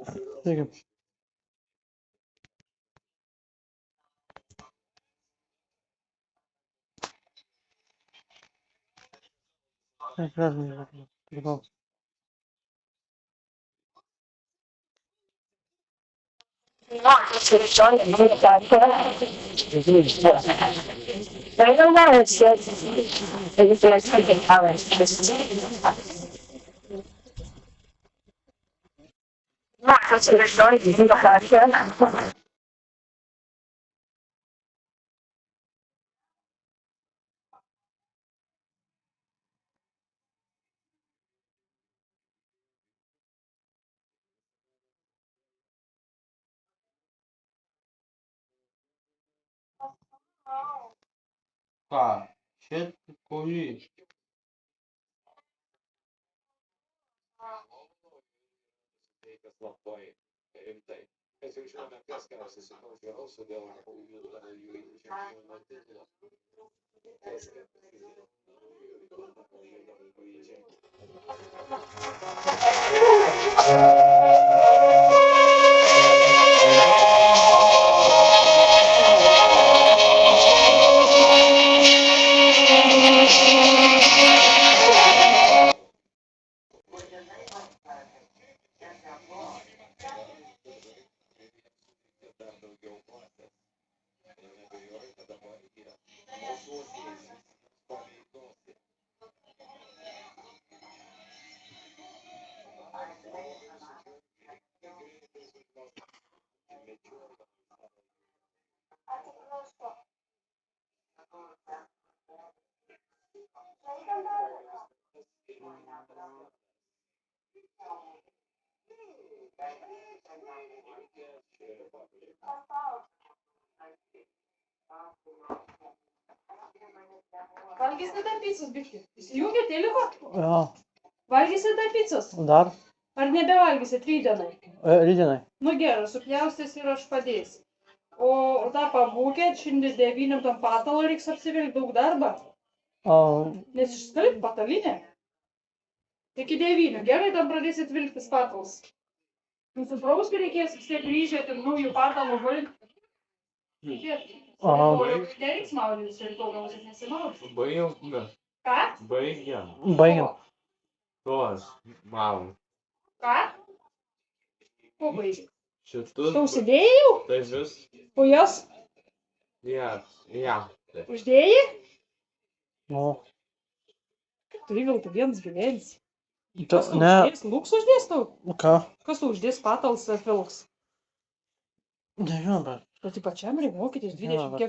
Sveiki. Tikau. Ką, šit kurį? Valgysi dar picos, biški? Įsijungė teliko? Jo. Valgysi dar picos? Dar? Ar nebevalgysit rytdienai? Rytdienai. Nu gerai, supjaustys ir aš padėsiu. O tą pabūkėt, šiandien 9 tam patalą reiks apsivilkti, daug darbą. Nes išskalit patalinę. Iki 9, gerai, tam pradėsit vilktis patalus. Jūsų brauskį reikės vis tiek grįžėt ir naujų patalų vilkti. Nereiks maudytis ir to gal nesimaudys. Baigiam. Ką? Baigiam. Tuos malų. Ką? Ko baigi? Šitus. Tu užsidėjai jau? Tai vis. O jos? Ja. Uždėjai? Nu. Tai gal tu vienas gyvens. Ne. Uždės? Luks uždės tau? Ką? Kas tu uždės patalus atvilks? Nežinau, bet. Tu tai pačiam reikia mokytis 20 kiek